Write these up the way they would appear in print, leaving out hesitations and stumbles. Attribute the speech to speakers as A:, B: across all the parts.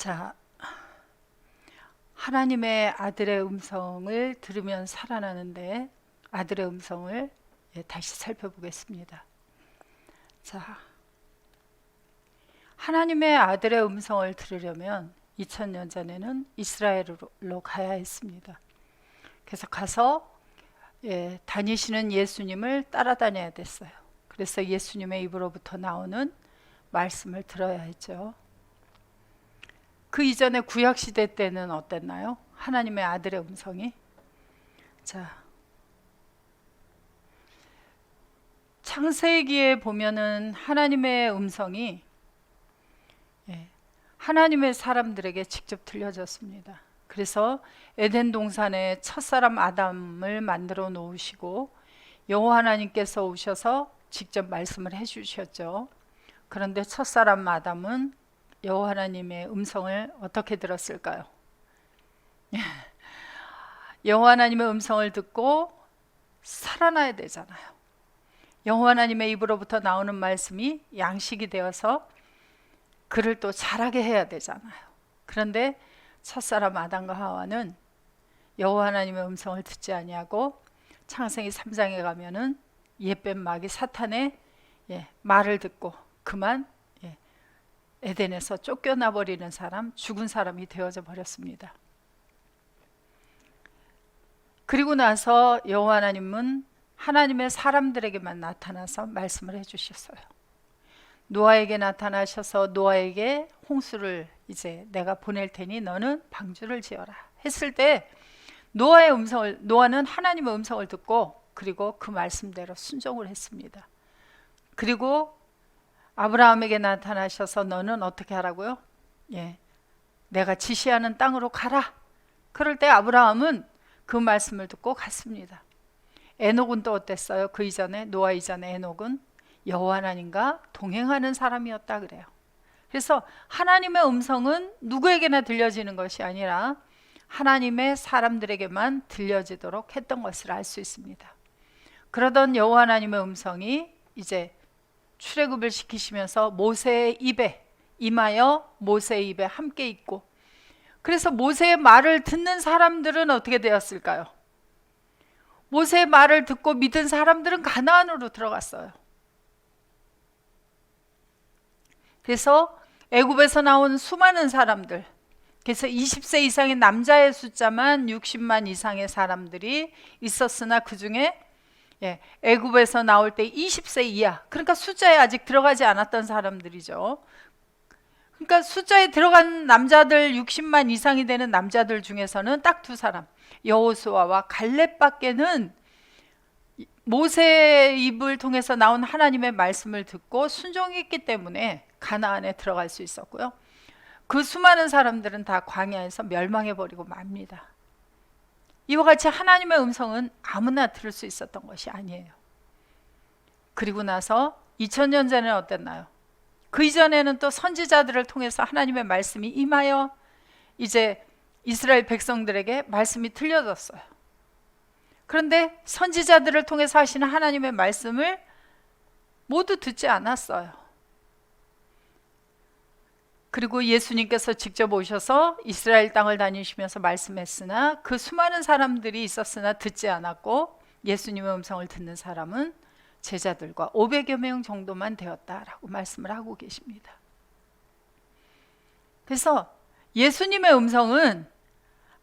A: 자, 하나님의 아들의 음성을 들으면 살아나는데 아들의 음성을 다시 살펴보겠습니다. 자, 하나님의 아들의 음성을 들으려면 2000년 전에는 이스라엘로 가야 했습니다. 그래서 가서 다니시는 예수님을 따라다녀야 됐어요. 그래서 예수님의 입으로부터 나오는 말씀을 들어야 했죠. 그 이전에 구약시대 때는 어땠나요? 하나님의 아들의 음성이. 자, 창세기에 보면은 하나님의 음성이 하나님의 사람들에게 직접 들려졌습니다. 그래서 에덴 동산에 첫사람 아담을 만들어 놓으시고 여호와 하나님께서 오셔서 직접 말씀을 해주셨죠. 그런데 첫사람 아담은 여호와 하나님의 음성을 어떻게 들었을까요? 여호와 하나님의 음성을 듣고 살아나야 되잖아요. 여호와 하나님의 입으로부터 나오는 말씀이 양식이 되어서 그를 또 자라게 해야 되잖아요. 그런데 첫사람 아담과 하와는 여호와 하나님의 음성을 듣지 아니하고 창세기 3장에 가면은 옛뱀 마귀 사탄의 말을 듣고 그만 에덴에서 쫓겨나 버리는 사람, 죽은 사람이 되어져 버렸습니다. 그리고 나서 여호와 하나님은 하나님의 사람들에게만 나타나서 말씀을 해주셨어요. 노아에게 나타나셔서 노아에게 홍수를 이제 내가 보낼 테니 너는 방주를 지어라 했을 때 노아는 하나님의 음성을 듣고 그리고 그 말씀대로 순종을 했습니다. 그리고 아브라함에게 나타나셔서 너는 어떻게 하라고요? 내가 지시하는 땅으로 가라. 그럴 때 아브라함은 그 말씀을 듣고 갔습니다. 에녹은 또 어땠어요? 그 이전에 노아 이전에 에녹은 여호와 하나님과 동행하는 사람이었다 그래요. 그래서 하나님의 음성은 누구에게나 들려지는 것이 아니라 하나님의 사람들에게만 들려지도록 했던 것을 알 수 있습니다. 그러던 여호와 하나님의 음성이 이제 출애굽을 시키시면서 모세의 입에 임하여 모세의 입에 함께 있고, 그래서 모세의 말을 듣는 사람들은 어떻게 되었을까요? 모세의 말을 듣고 믿은 사람들은 가나안으로 들어갔어요. 그래서 애굽에서 나온 수많은 사람들, 그래서 20세 이상의 남자의 숫자만 60만 이상의 사람들이 있었으나 그 중에 애굽에서 나올 때 20세 이하, 그러니까 숫자에 아직 들어가지 않았던 사람들이죠. 그러니까 숫자에 들어간 남자들 60만 이상이 되는 남자들 중에서는 딱 두 사람, 여호수아와 갈렙밖에는 모세의 입을 통해서 나온 하나님의 말씀을 듣고 순종했기 때문에 가나안에 들어갈 수 있었고요. 그 수많은 사람들은 다 광야에서 멸망해버리고 맙니다. 이와 같이 하나님의 음성은 아무나 들을 수 있었던 것이 아니에요. 그리고 나서 2000년 전에는 어땠나요? 그 이전에는 또 선지자들을 통해서 하나님의 말씀이 임하여 이제 이스라엘 백성들에게 말씀이 들려졌어요. 그런데 선지자들을 통해서 하시는 하나님의 말씀을 모두 듣지 않았어요. 그리고 예수님께서 직접 오셔서 이스라엘 땅을 다니시면서 말씀했으나 그 수많은 사람들이 있었으나 듣지 않았고 예수님의 음성을 듣는 사람은 제자들과 500여 명 정도만 되었다라고 말씀을 하고 계십니다. 그래서 예수님의 음성은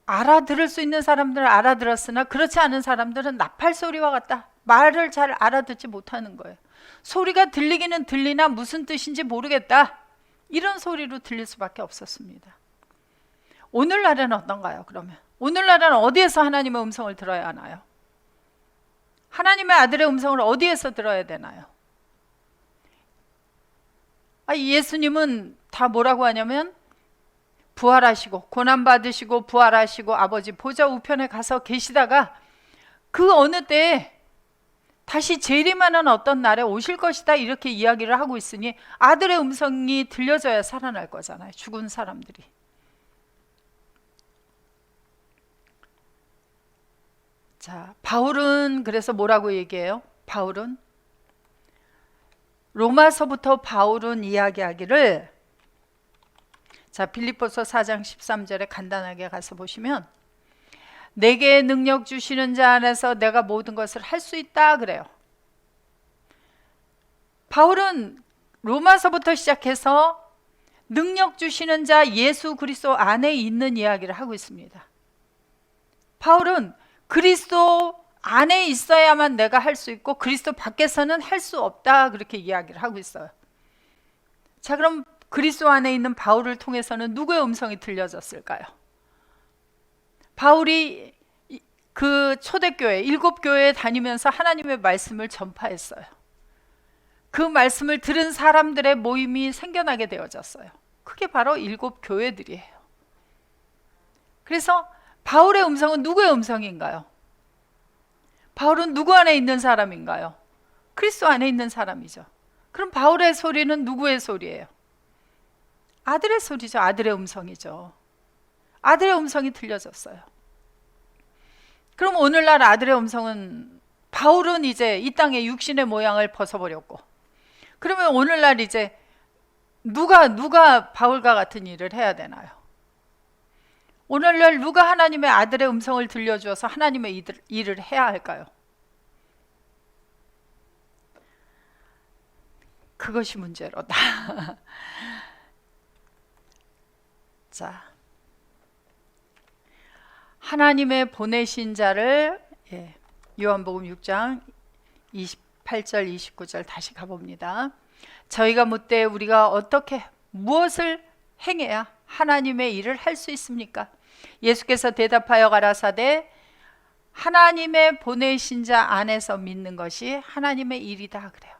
A: 알아들을 수 있는 사람들은 알아들었으나 그렇지 않은 사람들은 나팔 소리와 같다. 말을 잘 알아듣지 못하는 거예요. 소리가 들리기는 들리나 무슨 뜻인지 모르겠다. 이런 소리로 들릴 수밖에 없었습니다. 오늘날은 어떤가요? 그러면 오늘날은 어디에서 하나님의 음성을 들어야 하나요? 하나님의 아들의 음성을 어디에서 들어야 되나요? 예수님은 다 뭐라고 하냐면 부활하시고 고난받으시고 부활하시고 아버지 보좌 우편에 가서 계시다가 그 어느 때에 다시 재림하는 어떤 날에 오실 것이다 이렇게 이야기를 하고 있으니 아들의 음성이 들려져야 살아날 거잖아요. 죽은 사람들이. 자, 바울은 그래서 뭐라고 얘기해요? 바울은 로마서부터 바울은 이야기하기를 자, 빌립보서 4장 13절에 간단하게 가서 보시면 내게 능력 주시는 자 안에서 내가 모든 것을 할 수 있다 그래요. 바울은 로마서부터 시작해서 능력 주시는 자 예수 그리스도 안에 있는 이야기를 하고 있습니다. 바울은 그리스도 안에 있어야만 내가 할 수 있고 그리스도 밖에서는 할 수 없다 그렇게 이야기를 하고 있어요. 자, 그럼 그리스도 안에 있는 바울을 통해서는 누구의 음성이 들려졌을까요? 바울이 그 초대교회 7교회에 다니면서 하나님의 말씀을 전파했어요. 그 말씀을 들은 사람들의 모임이 생겨나게 되어졌어요. 그게 바로 7교회들이에요. 그래서 바울의 음성은 누구의 음성인가요? 바울은 누구 안에 있는 사람인가요? 그리스도 안에 있는 사람이죠. 그럼 바울의 소리는 누구의 소리예요? 아들의 소리죠. 아들의 음성이죠. 아들의 음성이 들려졌어요. 그럼 오늘날 아들의 음성은, 바울은 이제 이 땅의 육신의 모양을 벗어버렸고, 그러면 오늘날 이제 누가 바울과 같은 일을 해야 되나요? 오늘날 누가 하나님의 아들의 음성을 들려주어서 하나님의 일을 해야 할까요? 그것이 문제로다. 자, 하나님의 보내신 자를, 요한복음 6장 28절 29절 다시 가봅니다. 저희가 묻되 우리가 어떻게 무엇을 행해야 하나님의 일을 할 수 있습니까? 예수께서 대답하여 가라사대 하나님의 보내신 자 안에서 믿는 것이 하나님의 일이다 그래요.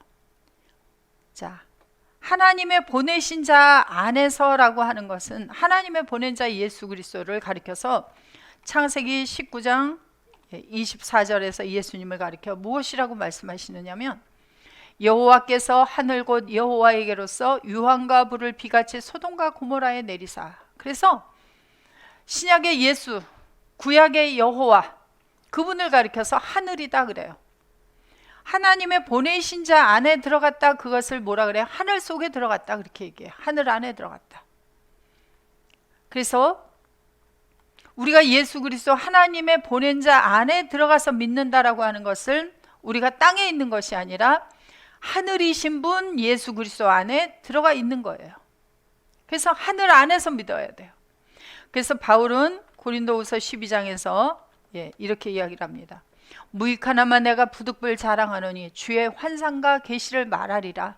A: 자, 하나님의 보내신 자 안에서라고 하는 것은 하나님의 보낸 자 예수 그리스도를 가리켜서 창세기 19장 24절에서 예수님을 가리켜 무엇이라고 말씀하시느냐면 여호와께서 하늘 곧 여호와에게로서 유황과 불을 비같이 소돔과 고모라에 내리사. 그래서 신약의 예수, 구약의 여호와, 그분을 가리켜서 하늘이다 그래요. 하나님의 보내신 자 안에 들어갔다, 그것을 뭐라 그래요? 하늘 속에 들어갔다 그렇게 얘기해요. 하늘 안에 들어갔다. 그래서 우리가 예수 그리스도 하나님의 보낸 자 안에 들어가서 믿는다라고 하는 것은 우리가 땅에 있는 것이 아니라 하늘이신 분 예수 그리스도 안에 들어가 있는 거예요. 그래서 하늘 안에서 믿어야 돼요. 그래서 바울은 고린도후서 12장에서 이렇게 이야기를 합니다. 무익하나마 내가 부득불 자랑하노니 주의 환상과 계시를 말하리라.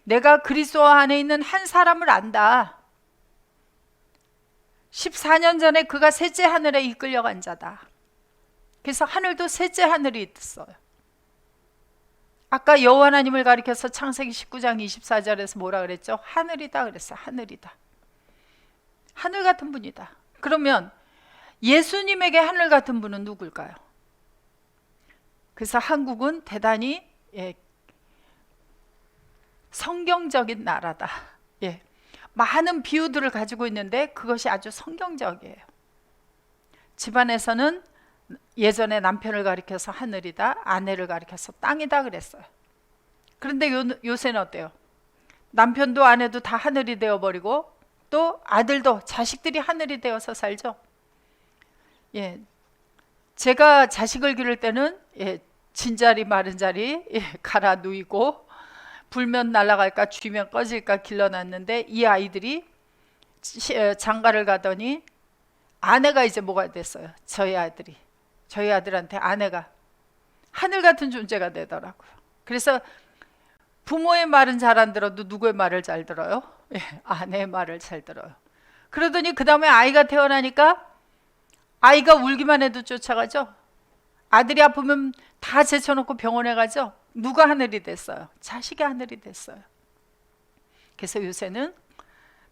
A: 내가 그리스도 안에 있는 한 사람을 안다. 14년 전에 그가 셋째 하늘에 이끌려간 자다. 그래서 하늘도 셋째 하늘이 있어요. 아까 여호와 하나님을 가리켜서 창세기 19장 24절에서 뭐라 그랬죠? 하늘이다 그랬어요. 하늘이다. 하늘 같은 분이다. 그러면 예수님에게 하늘 같은 분은 누굴까요? 그래서 한국은 대단히 성경적인 나라다. 많은 비유들을 가지고 있는데 그것이 아주 성경적이에요. 집안에서는 예전에 남편을 가리켜서 하늘이다, 아내를 가리켜서 땅이다 그랬어요. 그런데 요새는 어때요? 남편도 아내도 다 하늘이 되어버리고 또 아들도, 자식들이 하늘이 되어서 살죠. 제가 자식을 기를 때는 진자리 마른 자리 갈아 누이고 불면 날아갈까 쥐면 꺼질까 길러놨는데 이 아이들이 장가를 가더니 아내가 이제 뭐가 됐어요? 저희 아들한테 아내가 하늘 같은 존재가 되더라고요. 그래서 부모의 말은 잘 안 들어도 누구의 말을 잘 들어요? 아내의 말을 잘 들어요. 그러더니 그 다음에 아이가 태어나니까 아이가 울기만 해도 쫓아가죠. 아들이 아프면 다 제쳐놓고 병원에 가죠. 누가 하늘이 됐어요? 자식이 하늘이 됐어요. 그래서 요새는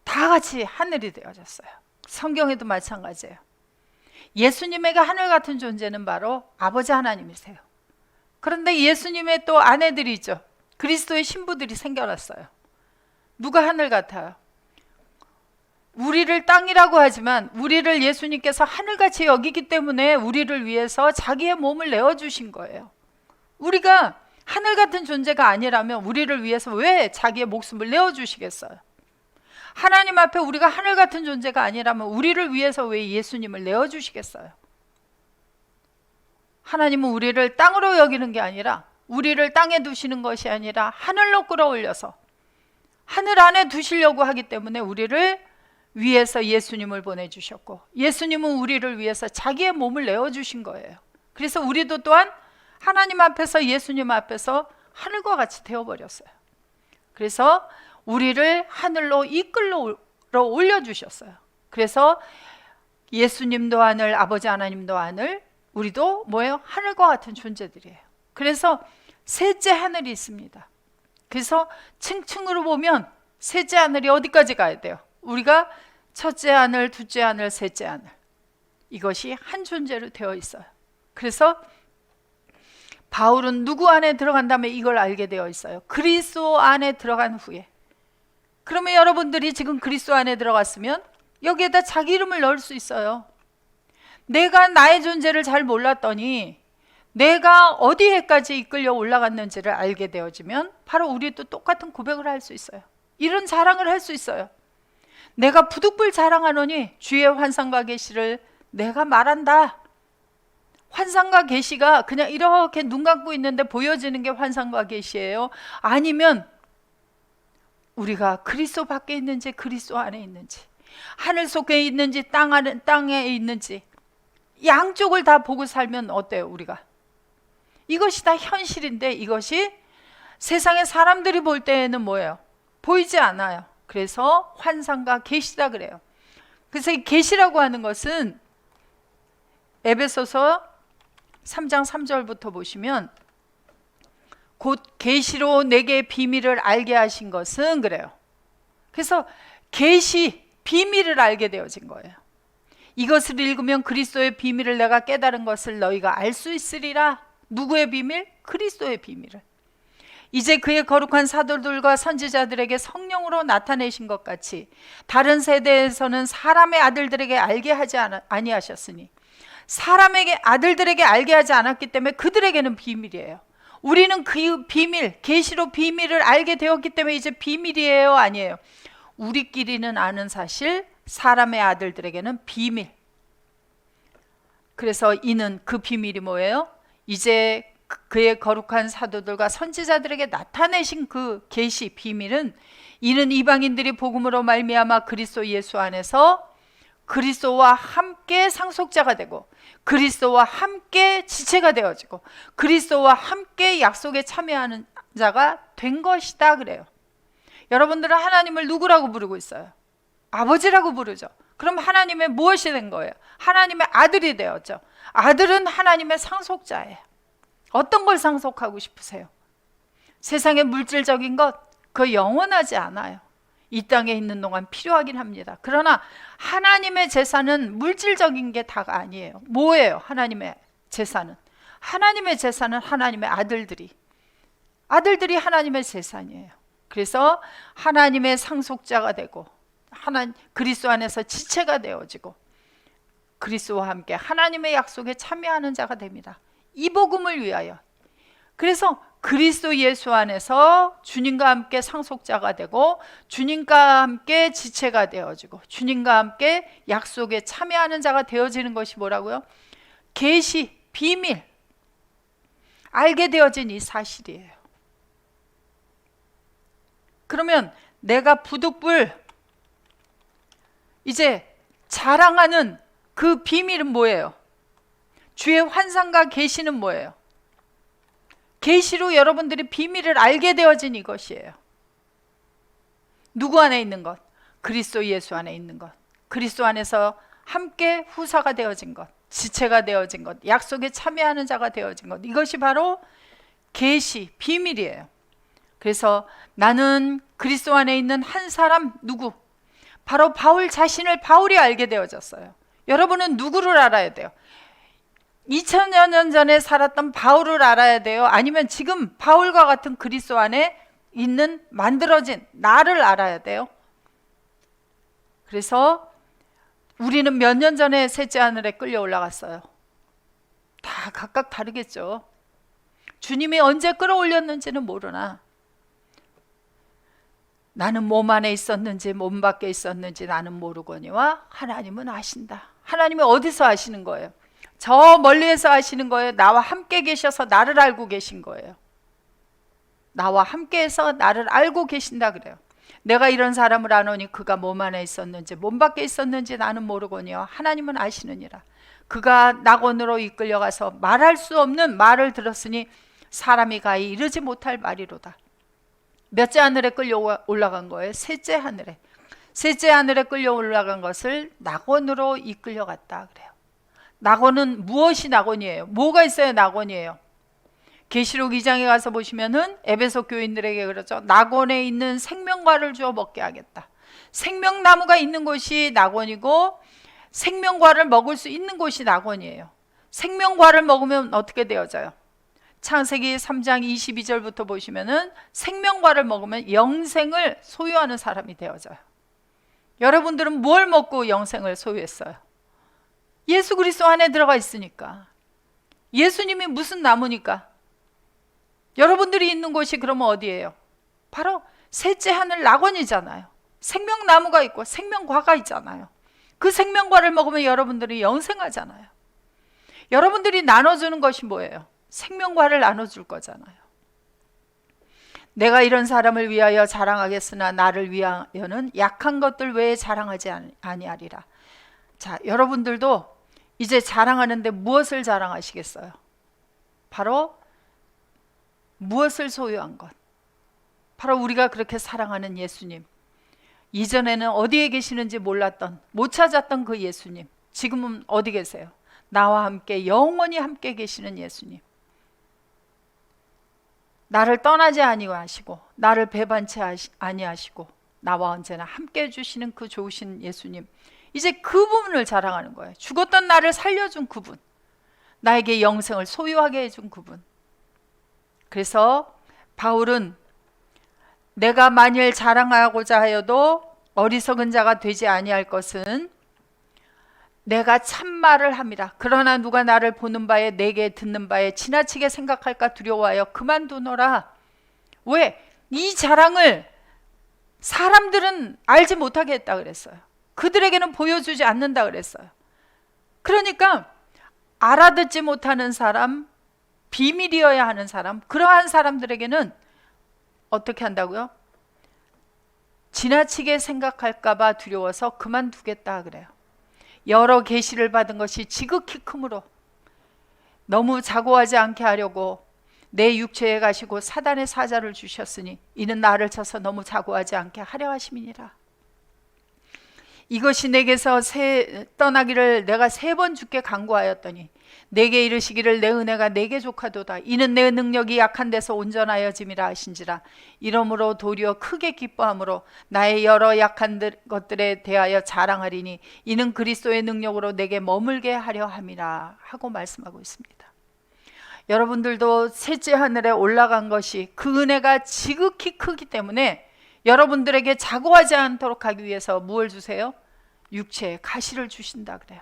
A: 다 같이 하늘이 되어졌어요. 성경에도 마찬가지예요. 예수님에게 하늘 같은 존재는 바로 아버지 하나님이세요. 그런데 예수님의 또 아내들이 있죠. 그리스도의 신부들이 생겨났어요. 누가 하늘 같아요? 우리를 땅이라고 하지만 우리를 예수님께서 하늘같이 여기기 때문에 우리를 위해서 자기의 몸을 내어주신 거예요. 우리가 하늘 같은 존재가 아니라면 우리를 위해서 왜 자기의 목숨을 내어주시겠어요? 하나님 앞에 우리가 하늘 같은 존재가 아니라면 우리를 위해서 왜 예수님을 내어주시겠어요? 하나님은 우리를 땅으로 여기는 게 아니라, 우리를 땅에 두시는 것이 아니라 하늘로 끌어올려서 하늘 안에 두시려고 하기 때문에 우리를 위해서 예수님을 보내주셨고, 예수님은 우리를 위해서 자기의 몸을 내어주신 거예요. 그래서 우리도 또한 하나님 앞에서, 예수님 앞에서 하늘과 같이 되어버렸어요. 그래서 우리를 하늘로 이끌러 올려주셨어요. 그래서 예수님도 하늘, 아버지 하나님도 하늘, 우리도 뭐예요? 하늘과 같은 존재들이에요. 그래서 셋째 하늘이 있습니다. 그래서 층층으로 보면 셋째 하늘이 어디까지 가야 돼요? 우리가 첫째 하늘, 둘째 하늘, 셋째 하늘, 이것이 한 존재로 되어 있어요. 그래서 바울은 누구 안에 들어간 다음에 이걸 알게 되어 있어요. 그리스도 안에 들어간 후에. 그러면 여러분들이 지금 그리스도 안에 들어갔으면 여기에다 자기 이름을 넣을 수 있어요. 내가 나의 존재를 잘 몰랐더니 내가 어디에까지 이끌려 올라갔는지를 알게 되어지면 바로 우리도 똑같은 고백을 할 수 있어요. 이런 자랑을 할 수 있어요. 내가 부득불 자랑하노니 주의 환상과 계시를 내가 말한다. 환상과 계시가 그냥 이렇게 눈 감고 있는데 보여지는 게 환상과 계시예요? 아니면 우리가 그리스도 밖에 있는지 그리스도 안에 있는지, 하늘 속에 있는지 땅에 있는지, 양쪽을 다 보고 살면 어때요? 우리가 이것이 다 현실인데, 이것이 세상의 사람들이 볼 때에는 뭐예요? 보이지 않아요. 그래서 환상과 계시다 그래요. 그래서 이 계시라고 하는 것은 에베소서 3장 3절부터 보시면, 곧 계시로 내게 비밀을 알게 하신 것은 그래요. 그래서 계시, 비밀을 알게 되어진 거예요. 이것을 읽으면 그리스도의 비밀을 내가 깨달은 것을 너희가 알 수 있으리라. 누구의 비밀? 그리스도의 비밀을. 이제 그의 거룩한 사도들과 선지자들에게 성령으로 나타내신 것 같이 다른 세대에서는 사람의 아들들에게 알게 하지 아니하셨으니, 사람에게 아들들에게 알게 하지 않았기 때문에 그들에게는 비밀이에요. 우리는 그 비밀, 계시로 비밀을 알게 되었기 때문에 이제 비밀이에요? 아니에요? 우리끼리는 아는 사실, 사람의 아들들에게는 비밀. 그래서 이는 그 비밀이 뭐예요? 이제 그의 거룩한 사도들과 선지자들에게 나타내신 그 계시, 비밀은, 이는 이방인들이 복음으로 말미암아 그리스도 예수 안에서 그리스도와 함께 상속자가 되고, 그리스도와 함께 지체가 되어지고, 그리스도와 함께 약속에 참여하는 자가 된 것이다 그래요. 여러분들은 하나님을 누구라고 부르고 있어요? 아버지라고 부르죠. 그럼 하나님의 무엇이 된 거예요? 하나님의 아들이 되었죠. 아들은 하나님의 상속자예요. 어떤 걸 상속하고 싶으세요? 세상의 물질적인 것, 그거 영원하지 않아요. 이 땅에 있는 동안 필요하긴 합니다. 그러나 하나님의 재산은 물질적인 게 다가 아니에요. 뭐예요? 하나님의 재산은? 하나님의 재산은 하나님의 아들들이 하나님의 재산이에요. 그래서 하나님의 상속자가 되고, 그리스도 안에서 지체가 되어지고, 그리스도와 함께 하나님의 약속에 참여하는 자가 됩니다. 이 복음을 위하여. 그래서 그리스도 예수 안에서 주님과 함께 상속자가 되고, 주님과 함께 지체가 되어지고, 주님과 함께 약속에 참여하는 자가 되어지는 것이 뭐라고요? 계시, 비밀, 알게 되어진 이 사실이에요. 그러면 내가 부득불 이제 자랑하는 그 비밀은 뭐예요? 주의 환상과 계시는 뭐예요? 계시로 여러분들이 비밀을 알게 되어진 이것이에요. 누구 안에 있는 것? 그리스도 예수 안에 있는 것. 그리스도 안에서 함께 후사가 되어진 것, 지체가 되어진 것, 약속에 참여하는 자가 되어진 것. 이것이 바로 계시, 비밀이에요. 그래서 나는 그리스도 안에 있는 한 사람, 누구? 바로 바울 자신을 바울이 알게 되어졌어요. 여러분은 누구를 알아야 돼요? 2000여 년 전에 살았던 바울을 알아야 돼요? 아니면 지금 바울과 같은 그리스도 안에 있는 만들어진 나를 알아야 돼요? 그래서 우리는 몇 년 전에 셋째 하늘에 끌려 올라갔어요. 다 각각 다르겠죠. 주님이 언제 끌어올렸는지는 모르나 나는 몸 안에 있었는지 몸 밖에 있었는지 나는 모르거니와 하나님은 아신다. 하나님이 어디서 아시는 거예요? 저 멀리에서 아시는 거예요. 나와 함께 계셔서 나를 알고 계신 거예요. 나와 함께해서 나를 알고 계신다 그래요. 내가 이런 사람을 아노니 그가 몸 안에 있었는지 몸 밖에 있었는지 나는 모르거니와 하나님은 아시느니라. 그가 낙원으로 이끌려가서 말할 수 없는 말을 들었으니 사람이 가히 이르지 못할 말이로다. 몇째 하늘에 끌려 올라간 거예요? 셋째 하늘에. 셋째 하늘에 끌려 올라간 것을 낙원으로 이끌려갔다 그래요. 낙원은 무엇이 낙원이에요? 뭐가 있어야 낙원이에요? 계시록 2장에 가서 보시면은 에베소 교인들에게 그러죠. 낙원에 있는 생명과를 주어 먹게 하겠다. 생명나무가 있는 곳이 낙원이고 생명과를 먹을 수 있는 곳이 낙원이에요. 생명과를 먹으면 어떻게 되어져요? 창세기 3장 22절부터 보시면은 생명과를 먹으면 영생을 소유하는 사람이 되어져요. 여러분들은 뭘 먹고 영생을 소유했어요? 예수 그리스도 안에 들어가 있으니까. 예수님이 무슨 나무니까? 여러분들이 있는 곳이 그러면 어디예요? 바로 셋째 하늘 낙원이잖아요. 생명나무가 있고 생명과가 있잖아요. 그 생명과를 먹으면 여러분들이 영생하잖아요. 여러분들이 나눠주는 것이 뭐예요? 생명과를 나눠줄 거잖아요. 내가 이런 사람을 위하여 자랑하겠으나 나를 위하여는 약한 것들 외에 자랑하지 아니하리라. 자, 여러분들도 이제 자랑하는데 무엇을 자랑하시겠어요? 바로 무엇을 소유한 것? 바로 우리가 그렇게 사랑하는 예수님. 이전에는 어디에 계시는지 몰랐던, 못 찾았던 그 예수님. 지금은 어디 계세요? 나와 함께 영원히 함께 계시는 예수님. 나를 떠나지 아니하시고 나를 배반치 아니하시고 나와 언제나 함께 해주시는 그 좋으신 예수님. 이제 그분을 자랑하는 거예요. 죽었던 나를 살려준 그분, 나에게 영생을 소유하게 해준 그분. 그래서 바울은 내가 만일 자랑하고자 하여도 어리석은 자가 되지 아니할 것은 내가 참말을 함이라. 그러나 누가 나를 보는 바에 내게 듣는 바에 지나치게 생각할까 두려워하여 그만두노라. 왜? 이 자랑을 사람들은 알지 못하게 했다 그랬어요. 그들에게는 보여주지 않는다 그랬어요. 그러니까 알아듣지 못하는 사람, 비밀이어야 하는 사람, 그러한 사람들에게는 어떻게 한다고요? 지나치게 생각할까 봐 두려워서 그만두겠다 그래요. 여러 계시를 받은 것이 지극히 크므로 너무 자고하지 않게 하려고 내 육체에 가시고 사단의 사자를 주셨으니 이는 나를 쳐서 너무 자고하지 않게 하려 하심이니라. 이것이 내게서 떠나기를 내가 3번 주께 간구하였더니 내게 이르시기를 내 은혜가 내게 족하도다. 이는 내 능력이 약한 데서 온전하여짐이라 하신지라. 이러므로 도리어 크게 기뻐함으로 나의 여러 약한 것들에 대하여 자랑하리니 이는 그리스도의 능력으로 내게 머물게 하려 함이라 하고 말씀하고 있습니다. 여러분들도 셋째 하늘에 올라간 것이 그 은혜가 지극히 크기 때문에 여러분들에게 자고하지 않도록 하기 위해서 무엇을 주세요? 육체의 가시를 주신다 그래요.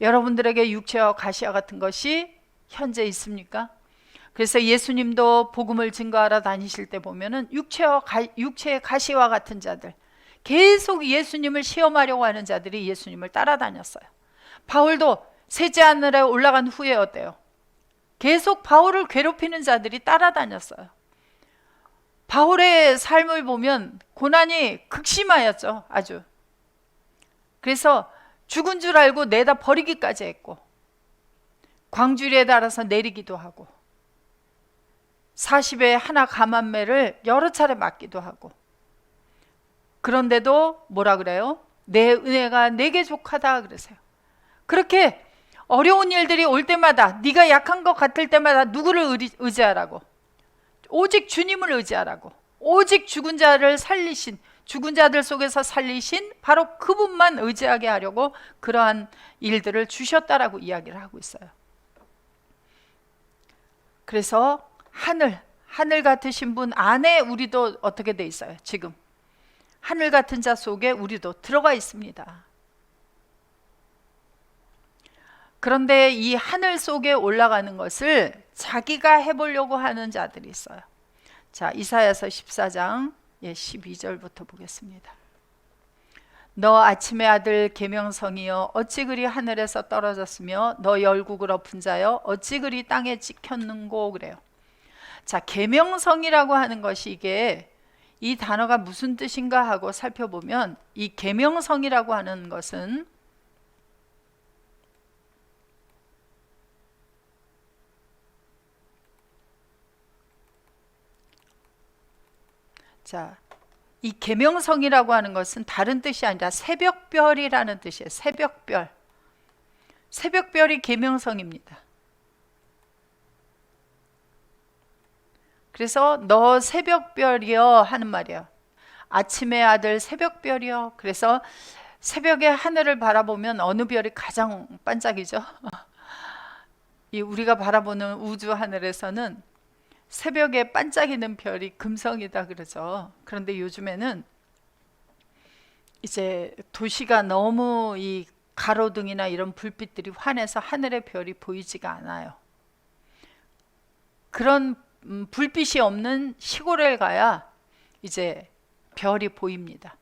A: 여러분들에게 육체와 가시와 같은 것이 현재 있습니까? 그래서 예수님도 복음을 증거하러 다니실 때 보면은 육체의 가시와 같은 자들, 계속 예수님을 시험하려고 하는 자들이 예수님을 따라다녔어요. 바울도 셋째 하늘에 올라간 후에 어때요? 계속 바울을 괴롭히는 자들이 따라다녔어요. 바울의 삶을 보면 고난이 극심하였죠. 아주. 그래서 죽은 줄 알고 내다 버리기까지 했고 광주리에 달아서 내리기도 하고 40에 하나 감한매를 여러 차례 맞기도 하고 그런데도 뭐라 그래요? 내 은혜가 내게 족하다 그러세요. 그렇게 어려운 일들이 올 때마다 네가 약한 것 같을 때마다 누구를 의지하라고? 오직 주님을 의지하라고. 오직 죽은 자를 살리신, 죽은 자들 속에서 살리신 바로 그분만 의지하게 하려고 그러한 일들을 주셨다라고 이야기를 하고 있어요. 그래서 하늘 같으신 분 안에 우리도 어떻게 돼 있어요? 지금 하늘 같은 자 속에 우리도 들어가 있습니다. 그런데 이 하늘 속에 올라가는 것을 자기가 해보려고 하는 자들이 있어요. 자, 이사야서 14장 12절부터 보겠습니다. 너 아침의 아들 계명성이여 어찌 그리 하늘에서 떨어졌으며 너 열국을 엎은 자여 어찌 그리 땅에 찍혔는고. 그래요. 자, 계명성이라고 하는 것이 이게 이 단어가 무슨 뜻인가 하고 살펴보면, 이 계명성이라고 하는 것은 자, 이 계명성이라고 하는 것은 다른 뜻이 아니라 새벽별이라는 뜻이에요. 새벽별. 새벽별이 계명성입니다. 그래서 너 새벽별이여 하는 말이에요. 아침의 아들 새벽별이여. 그래서 새벽에 하늘을 바라보면 어느 별이 가장 반짝이죠? 이 우리가 바라보는 우주 하늘에서는 새벽에 반짝이는 별이 금성이다 그러죠. 그런데 요즘에는 이제 도시가 너무 이 가로등이나 이런 불빛들이 환해서 하늘의 별이 보이지가 않아요. 그런 불빛이 없는 시골에 가야 이제 별이 보입니다.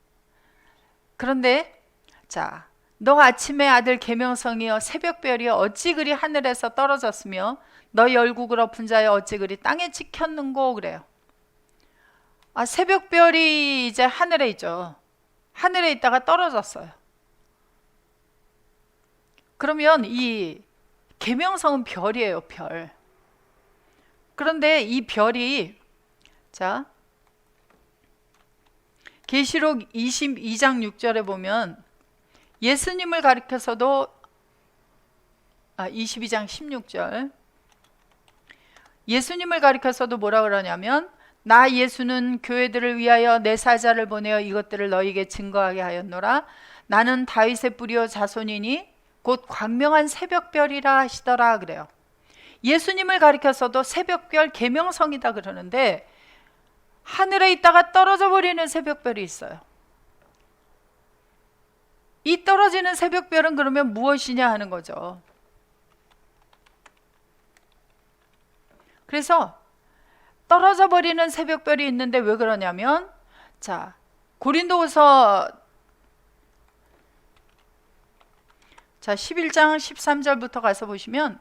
A: 그런데 자, 너 아침의 아들 계명성이여 새벽별이여 어찌 그리 하늘에서 떨어졌으며 너 열국을 엎은 자여 어찌 그리 땅에 찍혔는고. 그래요. 아, 새벽별이 이제 하늘에 있죠. 하늘에 있다가 떨어졌어요. 그러면 이 계명성은 별이에요, 별. 그런데 이 별이 자, 계시록 22장 6절에 보면 예수님을 가리켜서도 22장 16절 예수님을 가리켜서도 뭐라 그러냐면 나 예수는 교회들을 위하여 내 사자를 보내어 이것들을 너희에게 증거하게 하였노라. 나는 다윗의 뿌리요 자손이니 곧 광명한 새벽별이라 하시더라. 그래요. 예수님을 가리켜서도 새벽별 계명성이다 그러는데 하늘에 있다가 떨어져 버리는 새벽별이 있어요. 이 떨어지는 새벽별은 그러면 무엇이냐 하는 거죠. 그래서 떨어져 버리는 새벽별이 있는데 왜 그러냐면 자, 고린도후서 11장 13절부터 가서 보시면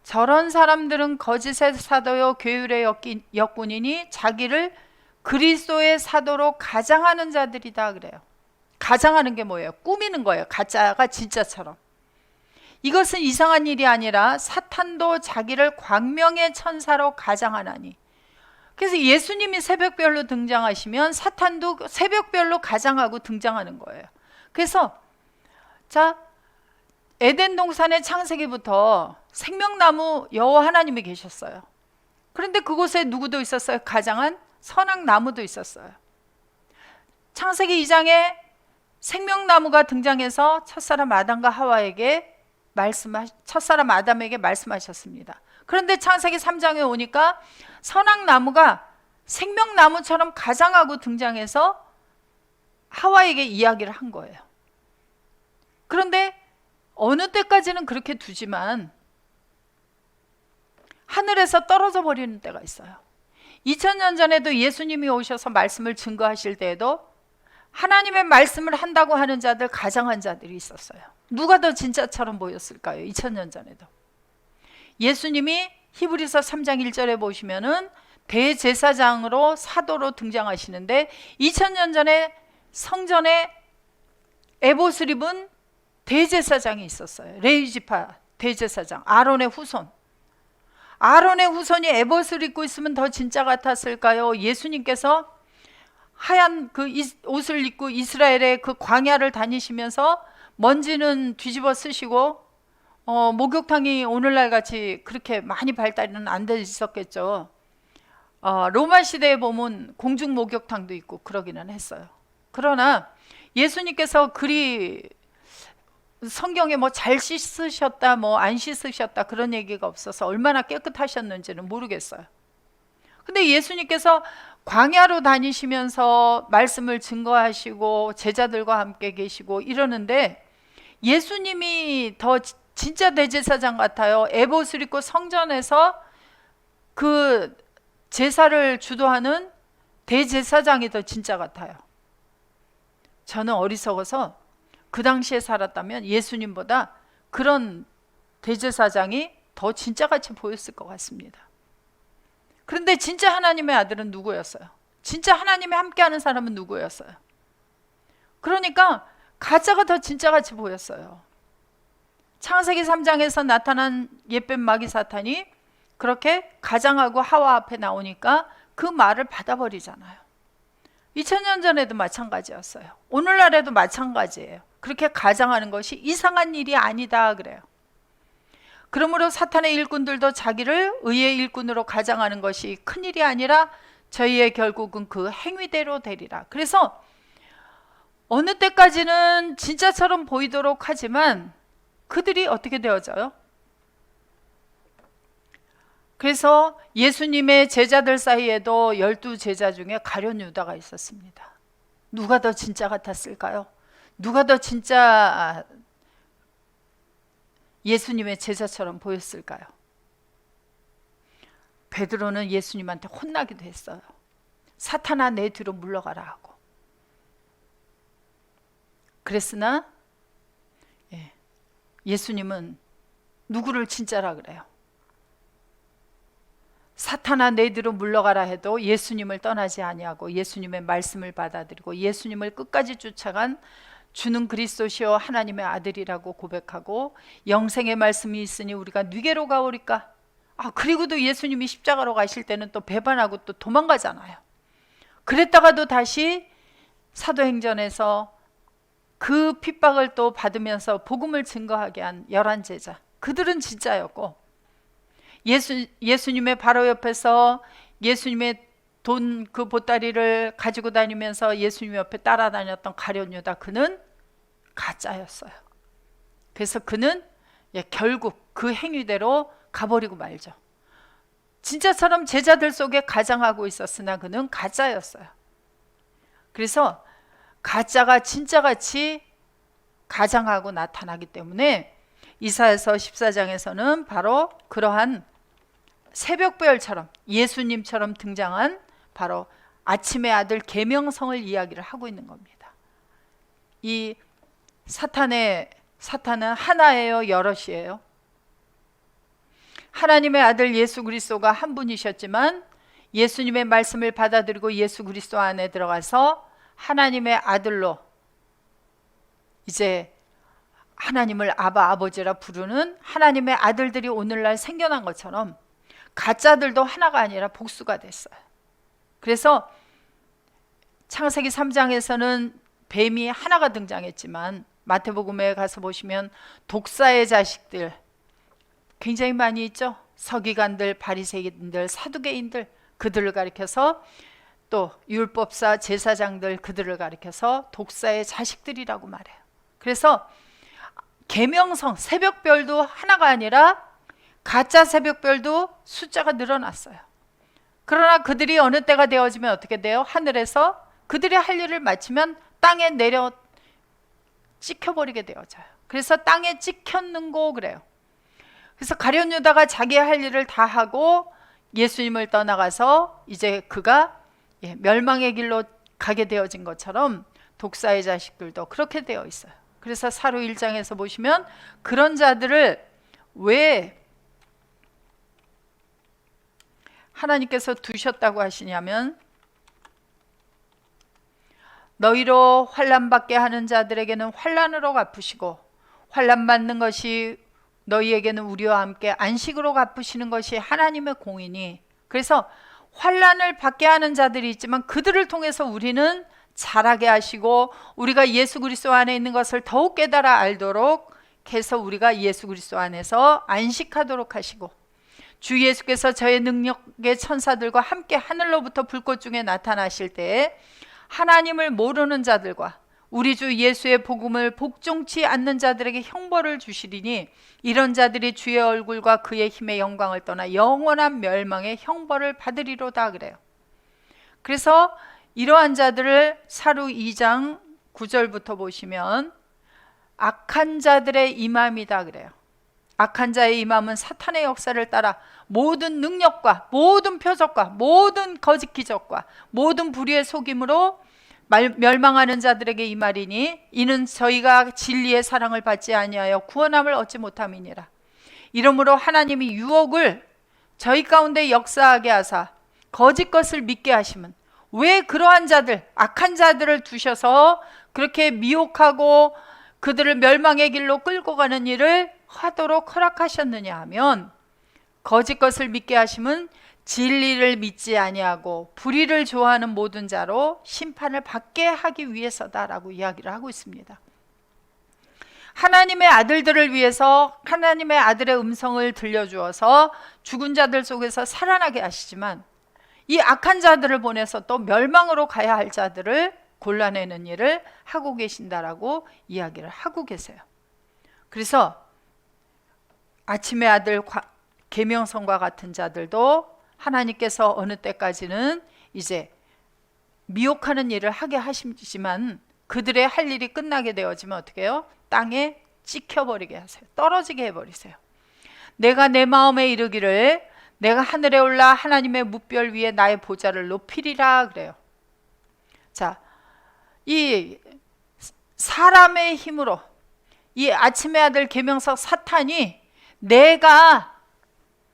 A: 저런 사람들은 거짓의 사도요 괴율의 역군이니 자기를 그리스도의 사도로 가장하는 자들이다 그래요. 가장하는 게 뭐예요? 꾸미는 거예요. 가짜가 진짜처럼. 이것은 이상한 일이 아니라 사탄도 자기를 광명의 천사로 가장하나니. 그래서 예수님이 새벽별로 등장하시면 사탄도 새벽별로 가장하고 등장하는 거예요. 그래서 자, 에덴 동산의 창세기부터 생명나무 여호와 하나님이 계셨어요. 그런데 그곳에 누구도 있었어요? 가장한 선악나무도 있었어요. 창세기 2장에 생명나무가 등장해서 첫사람 아담과 하와에게 첫사람 아담에게 말씀하셨습니다. 그런데 창세기 3장에 오니까 선악나무가 생명나무처럼 가장하고 등장해서 하와에게 이야기를 한 거예요. 그런데 어느 때까지는 그렇게 두지만 하늘에서 떨어져 버리는 때가 있어요. 2000년 전에도 예수님이 오셔서 말씀을 증거하실 때에도 하나님의 말씀을 한다고 하는 자들, 가장한 자들이 있었어요. 누가 더 진짜처럼 보였을까요? 2000년 전에도. 예수님이 히브리서 3장 1절에 보시면은 대제사장으로 사도로 등장하시는데 2000년 전에 성전에 에봇을 입은 대제사장이 있었어요. 레위지파 대제사장, 아론의 후손. 아론의 후손이 에봇을 입고 있으면 더 진짜 같았을까요? 예수님께서 하얀 그 옷을 입고 이스라엘의 그 광야를 다니시면서 먼지는 뒤집어 쓰시고 목욕탕이 오늘날 같이 그렇게 많이 발달은 안 돼 있었겠죠. 로마 시대에 보면 공중 목욕탕도 있고 그러기는 했어요. 그러나 예수님께서 그리 성경에 뭐 잘 씻으셨다 뭐 안 씻으셨다 그런 얘기가 없어서 얼마나 깨끗하셨는지는 모르겠어요. 근데 예수님께서 광야로 다니시면서 말씀을 증거하시고 제자들과 함께 계시고 이러는데 예수님이 더 진짜 대제사장 같아요. 에봇을 입고 성전에서 그 제사를 주도하는 대제사장이 더 진짜 같아요. 저는 어리석어서 그 당시에 살았다면 예수님보다 그런 대제사장이 더 진짜같이 보였을 것 같습니다. 그런데 진짜 하나님의 아들은 누구였어요? 진짜 하나님이 함께하는 사람은 누구였어요? 그러니까 가짜가 더 진짜같이 보였어요. 창세기 3장에서 나타난 옛뱀 마귀 사탄이 그렇게 가장하고 하와 앞에 나오니까 그 말을 받아버리잖아요. 2000년 전에도 마찬가지였어요. 오늘날에도 마찬가지예요. 그렇게 가장하는 것이 이상한 일이 아니다 그래요. 그러므로 사탄의 일꾼들도 자기를 의의 일꾼으로 가장하는 것이 큰일이 아니라 저희의 결국은 그 행위대로 되리라. 그래서 어느 때까지는 진짜처럼 보이도록 하지만 그들이 어떻게 되어져요? 그래서 예수님의 제자들 사이에도 12제자 중에 가룟 유다가 있었습니다. 누가 더 진짜 같았을까요? 누가 더 진짜 예수님의 제자처럼 보였을까요? 베드로는 예수님한테 혼나기도 했어요. 사탄아 내 뒤로 물러가라 하고. 그랬으나 예수님은 누구를 진짜라 그래요? 사탄아 내 뒤로 물러가라 해도 예수님을 떠나지 아니하고 예수님의 말씀을 받아들이고 예수님을 끝까지 쫓아간 주는 그리스도시요 하나님의 아들이라고 고백하고 영생의 말씀이 있으니 우리가 누게로 가오리까? 그리고도 예수님이 십자가로 가실 때는 또 배반하고 또 도망가잖아요. 그랬다가도 다시 사도행전에서 그 핍박을 또 받으면서 복음을 증거하게 한 11제자, 그들은 진짜였고, 예수님의 바로 옆에서 예수님의 돈 그 보따리를 가지고 다니면서 예수님 옆에 따라다녔던 가룟 유다, 그는 가짜였어요. 그래서 그는 결국 그 행위대로 가버리고 말죠. 진짜처럼 제자들 속에 가장하고 있었으나 그는 가짜였어요. 그래서 가짜가 진짜같이 가장하고 나타나기 때문에 이사야서 14장에서는 바로 그러한 새벽별처럼 예수님처럼 등장한 바로 아침의 아들 계명성을 이야기를 하고 있는 겁니다. 이 사탄은 하나예요, 여럿이에요? 하나님의 아들 예수 그리스도가 한 분이셨지만 예수님의 말씀을 받아들이고 예수 그리스도 안에 들어가서 하나님의 아들로 이제 하나님을 아바 아버지라 부르는 하나님의 아들들이 오늘날 생겨난 것처럼 가짜들도 하나가 아니라 복수가 됐어요. 그래서 창세기 3장에서는 뱀이 하나가 등장했지만 마태복음에 가서 보시면 독사의 자식들 굉장히 많이 있죠. 서기관들, 바리새인들, 사두개인들, 그들을 가리켜서 또 율법사, 제사장들, 그들을 가리켜서 독사의 자식들이라고 말해요. 그래서 계명성, 새벽별도 하나가 아니라 가짜 새벽별도 숫자가 늘어났어요. 그러나 그들이 어느 때가 되어지면 어떻게 돼요? 하늘에서 그들이 할 일을 마치면 땅에 내려 찍혀버리게 되어져요. 그래서 땅에 찍혔는고 그래요. 그래서 가룟 유다가 자기 할 일을 다 하고 예수님을 떠나가서 이제 그가 멸망의 길로 가게 되어진 것처럼 독사의 자식들도 그렇게 되어 있어요. 그래서 사로 1장에서 보시면 그런 자들을 왜 하나님께서 두셨다고 하시냐면 너희로 환난 받게 하는 자들에게는 환난으로 갚으시고 환난 받는 것이 너희에게는 우리와 함께 안식으로 갚으시는 것이 하나님의 공이니, 그래서 환난을 받게 하는 자들이 있지만 그들을 통해서 우리는 자라게 하시고 우리가 예수 그리스도 안에 있는 것을 더욱 깨달아 알도록 해서 우리가 예수 그리스도 안에서 안식하도록 하시고, 주 예수께서 저의 능력의 천사들과 함께 하늘로부터 불꽃 중에 나타나실 때에 하나님을 모르는 자들과 우리 주 예수의 복음을 복종치 않는 자들에게 형벌을 주시리니 이런 자들이 주의 얼굴과 그의 힘의 영광을 떠나 영원한 멸망의 형벌을 받으리로다 그래요. 그래서 이러한 자들을 사루 2장 9절부터 보시면 악한 자들의 임함이다 그래요. 악한 자의 임함은 사탄의 역사를 따라 모든 능력과 모든 표적과 모든 거짓 기적과 모든 불의의 속임으로 멸망하는 자들에게 임하리니 이는 저희가 진리의 사랑을 받지 아니하여 구원함을 얻지 못함이니라. 이러므로 하나님이 유혹을 저희 가운데 역사하게 하사 거짓 것을 믿게 하심은 왜 그러한 자들, 악한 자들을 두셔서 그렇게 미혹하고 그들을 멸망의 길로 끌고 가는 일을 하도록 허락하셨느냐 하면, 거짓 것을 믿게 하심은 진리를 믿지 아니하고 불의를 좋아하는 모든 자로 심판을 받게 하기 위해서다라고 이야기를 하고 있습니다. 하나님의 아들들을 위해서 하나님의 아들의 음성을 들려주어서 죽은 자들 속에서 살아나게 하시지만, 이 악한 자들을 보내서 또 멸망으로 가야 할 자들을 골라내는 일을 하고 계신다라고 이야기를 하고 계세요. 그래서 아침의 아들 계명성과 같은 자들도 하나님께서 어느 때까지는 이제 미혹하는 일을 하게 하시지만 그들의 할 일이 끝나게 되어지면 어떻게 해요? 땅에 찍혀버리게 하세요. 떨어지게 해버리세요. 내가 내 마음에 이르기를 내가 하늘에 올라 하나님의 뭇별 위에 나의 보좌를 높이리라 그래요. 자, 이 사람의 힘으로 이 아침의 아들 계명석 사탄이 내가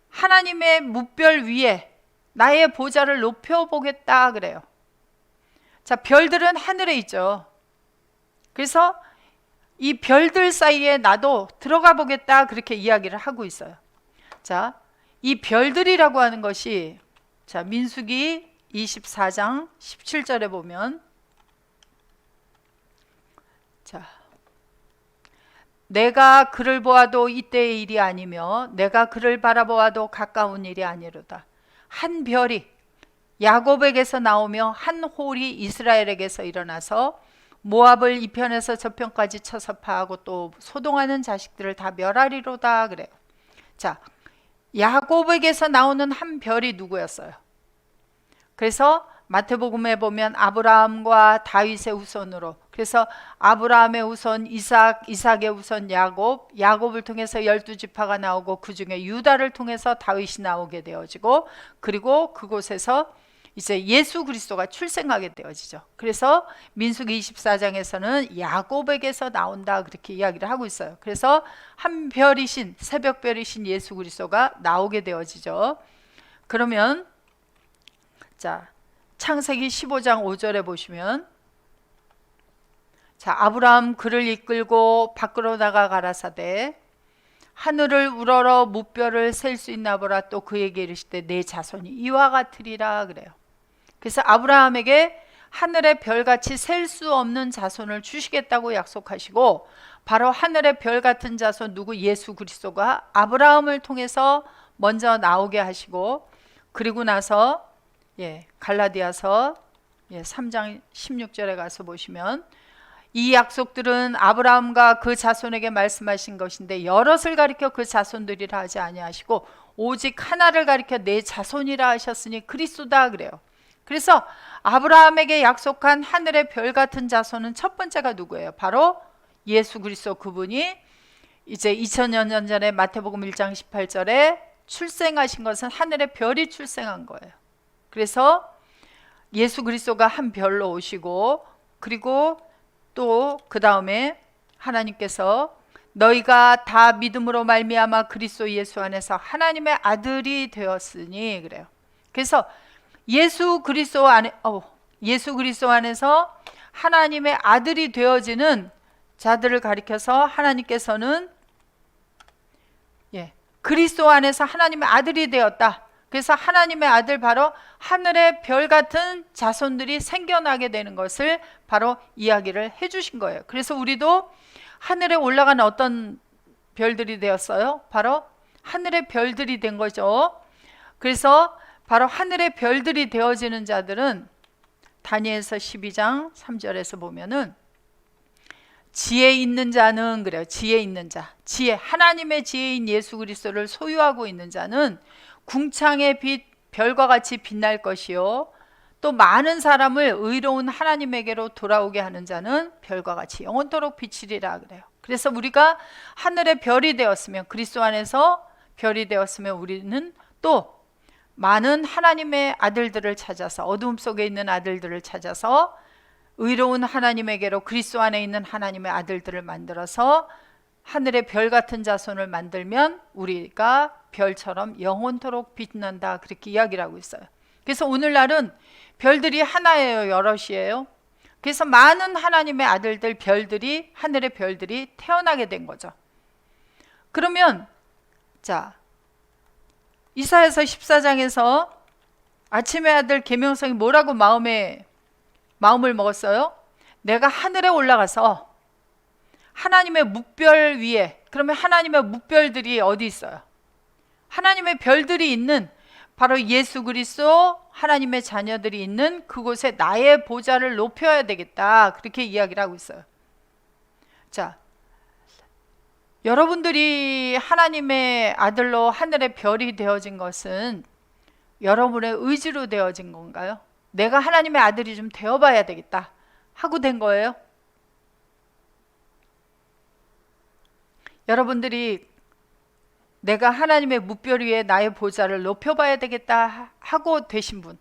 A: 하나님의 뭇별 위에 나의 보좌를 높여보겠다 그래요. 자, 별들은 하늘에 있죠. 그래서 이 별들 사이에 나도 들어가 보겠다 그렇게 이야기를 하고 있어요. 자, 이 별들이라고 하는 것이, 자, 민수기 24장 17절에 보면, 자, 내가 그를 보아도 이때의 일이 아니며 내가 그를 바라보아도 가까운 일이 아니로다. 한 별이 야곱에게서 나오며 한 홀이 이스라엘에게서 일어나서 모압을 이 편에서 저 편까지 쳐서 파하고 또 소동하는 자식들을 다 멸하리로다 그래요. 자, 야곱에게서 나오는 한 별이 누구였어요? 그래서 마태복음에 보면 아브라함과 다윗의 후손으로, 그래서 아브라함의 후손 이삭, 이삭의 후손 야곱, 야곱을 통해서 12지파가 나오고 그 중에 유다를 통해서 다윗이 나오게 되어지고, 그리고 그곳에서 이제 예수 그리스도가 출생하게 되어지죠. 그래서 민수기 24장에서는 야곱에게서 나온다 그렇게 이야기를 하고 있어요. 그래서 한 별이신, 새벽별이신 예수 그리스도가 나오게 되어지죠. 그러면 자, 창세기 15장 5절에 보시면, 자, 아브라함 그를 이끌고 밖으로 나가 가라사대 하늘을 우러러 뭇별을 셀 수 있나 보라. 또 그에게 이르시되 내 자손이 이와 같으리라 그래요. 그래서 아브라함에게 하늘의 별같이 셀 수 없는 자손을 주시겠다고 약속하시고, 바로 하늘의 별 같은 자손 누구? 예수 그리스도가 아브라함을 통해서 먼저 나오게 하시고, 그리고 나서 갈라디아서 3장 16절에 가서 보시면, 이 약속들은 아브라함과 그 자손에게 말씀하신 것인데 여럿을 가리켜 그 자손들이라 하지 아니하시고 오직 하나를 가리켜 내 자손이라 하셨으니 그리스도다 그래요. 그래서 아브라함에게 약속한 하늘의 별 같은 자손은 첫 번째가 누구예요? 바로 예수 그리스도. 그분이 이제 2000년 전에 마태복음 1장 18절에 출생하신 것은 하늘의 별이 출생한 거예요. 그래서 예수 그리스도가 한 별로 오시고, 그리고 또 그 다음에 하나님께서 너희가 다 믿음으로 말미암아 그리스도 예수 안에서 하나님의 아들이 되었으니 그래요. 그래서 예수 그리스도 안에서 하나님의 아들이 되어지는 자들을 가리켜서 하나님께서는 그리스도 안에서 하나님의 아들이 되었다. 그래서 하나님의 아들, 바로 하늘의 별 같은 자손들이 생겨나게 되는 것을 바로 이야기를 해주신 거예요. 그래서 우리도 하늘에 올라간 어떤 별들이 되었어요? 바로 하늘의 별들이 된 거죠. 그래서 바로 하늘의 별들이 되어지는 자들은 다니엘서 12장 3절에서 보면은 지혜 있는 자는 그래요. 지혜 있는 자, 지혜, 하나님의 지혜인 예수 그리스도를 소유하고 있는 자는 궁창의 빛 별과 같이 빛날 것이요, 또 많은 사람을 의로운 하나님에게로 돌아오게 하는 자는 별과 같이 영원토록 비치리라 그래요. 그래서 우리가 하늘의 별이 되었으면, 그리스도 안에서 별이 되었으면 우리는 또 많은 하나님의 아들들을 찾아서, 어둠 속에 있는 아들들을 찾아서 의로운 하나님에게로, 그리스도 안에 있는 하나님의 아들들을 만들어서 하늘의 별 같은 자손을 만들면 우리가 별처럼 영원토록 빛난다, 그렇게 이야기를 하고 있어요. 그래서 오늘날은 별들이 하나예요, 여럿이에요? 그래서 많은 하나님의 아들들, 별들이, 하늘의 별들이 태어나게 된 거죠. 그러면 자, 이사야서 14장에서 아침의 아들 계명성이 뭐라고 마음을 먹었어요? 내가 하늘에 올라가서 하나님의 묵별 위에, 그러면 하나님의 묵별들이 어디 있어요? 하나님의 별들이 있는 바로 예수 그리스도 하나님의 자녀들이 있는 그곳에 나의 보좌를 높여야 되겠다, 그렇게 이야기를 하고 있어요. 자, 여러분들이 하나님의 아들로 하늘의 별이 되어진 것은 여러분의 의지로 되어진 건가요? 내가 하나님의 아들이 좀 되어봐야 되겠다 하고 된 거예요? 여러분들이 내가 하나님의 묵별 위에 나의 보좌를 높여봐야 되겠다 하고 되신 분,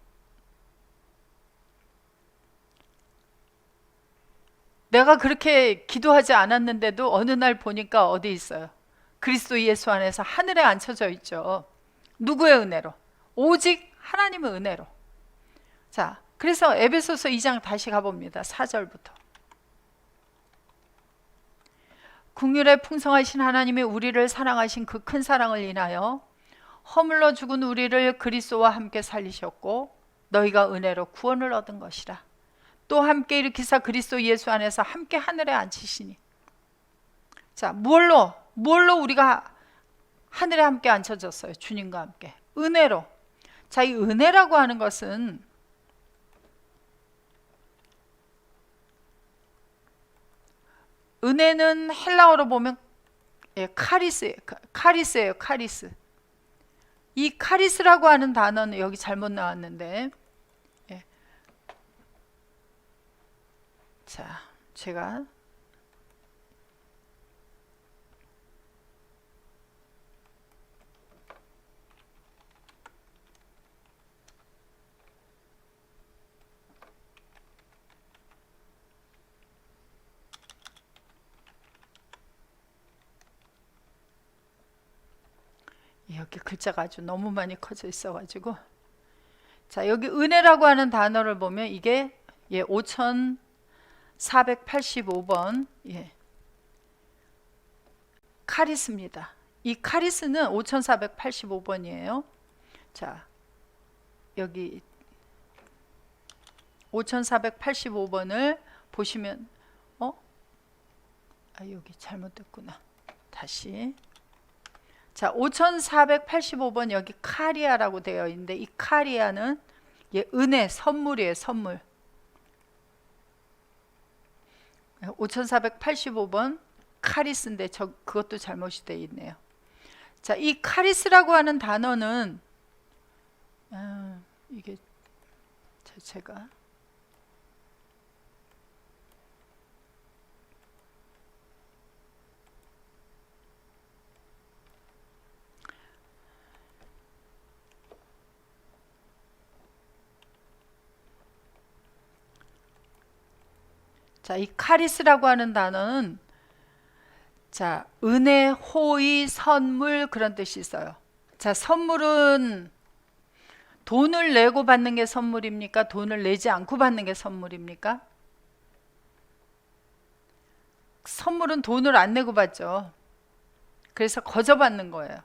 A: 내가 그렇게 기도하지 않았는데도 어느 날 보니까 어디 있어요? 그리스도 예수 안에서 하늘에 앉혀져 있죠. 누구의 은혜로? 오직 하나님의 은혜로. 자, 그래서 에베소서 2장 다시 가봅니다. 4절부터. 긍휼에 풍성하신 하나님이 우리를 사랑하신 그 큰 사랑을 인하여 허물러 죽은 우리를 그리스도와 함께 살리셨고 너희가 은혜로 구원을 얻은 것이라. 또 함께 일으키사 그리스도 예수 안에서 함께 하늘에 앉히시니. 자, 뭘로 우리가 하늘에 함께 앉혀졌어요? 주님과 함께. 은혜로. 자, 이 은혜라고 하는 것은 은혜는 헬라어로 보면 카리스예요. 카리스. 이 카리스라고 하는 단어는 여기 잘못 나왔는데, 자, 제가 여기 글자가 아주 너무 많이 커져 있어가지고, 자, 여기 은혜라고 하는 단어를 보면 이게 5485번 카리스입니다. 이 카리스는 5485번이에요. 자, 여기 5485번을 보시면 여기 잘못됐구나. 다시. 자, 5485번 여기 카리아라고 되어 있는데, 이 카리아는 은혜, 선물이에요. 선물. 5485번 카리스인데 그것도 잘못이 되어 있네요. 자, 이 카리스라고 하는 단어는 이게 제가 자, 이 카리스라고 하는 단어는 자, 은혜, 호의, 선물, 그런 뜻이 있어요. 자, 선물은 돈을 내고 받는 게 선물입니까? 돈을 내지 않고 받는 게 선물입니까? 선물은 돈을 안 내고 받죠. 그래서 거저 받는 거예요.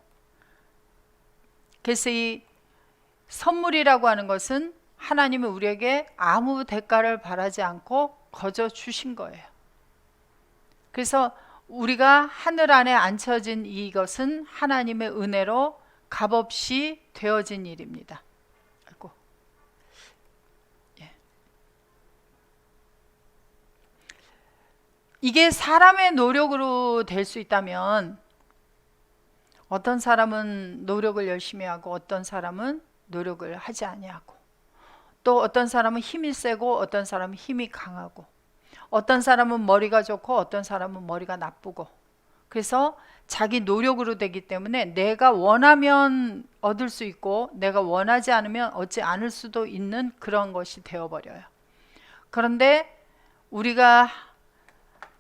A: 그래서 이 선물이라고 하는 것은 하나님이 우리에게 아무 대가를 바라지 않고 거저 주신 거예요. 그래서 우리가 하늘 안에 앉혀진 이것은 하나님의 은혜로 값없이 되어진 일입니다. 아이고. 이게 사람의 노력으로 될 수 있다면, 어떤 사람은 노력을 열심히 하고 어떤 사람은 노력을 하지 아니하고, 또 어떤 사람은 힘이 세고 어떤 사람은 힘이 강하고, 어떤 사람은 머리가 좋고 어떤 사람은 머리가 나쁘고, 그래서 자기 노력으로 되기 때문에 내가 원하면 얻을 수 있고 내가 원하지 않으면 얻지 않을 수도 있는 그런 것이 되어버려요. 그런데 우리가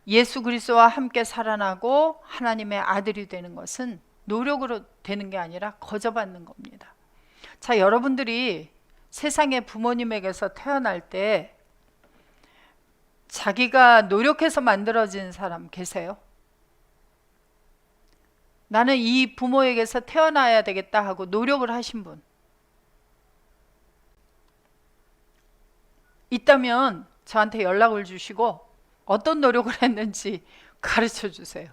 A: 예수 그리스도와 함께 살아나고 하나님의 아들이 되는 것은 노력으로 되는 게 아니라 거저받는 겁니다. 자, 여러분들이 세상의 부모님에게서 태어날 때 자기가 노력해서 만들어진 사람 계세요? 나는 이 부모에게서 태어나야 되겠다 하고 노력을 하신 분 있다면 저한테 연락을 주시고 어떤 노력을 했는지 가르쳐 주세요.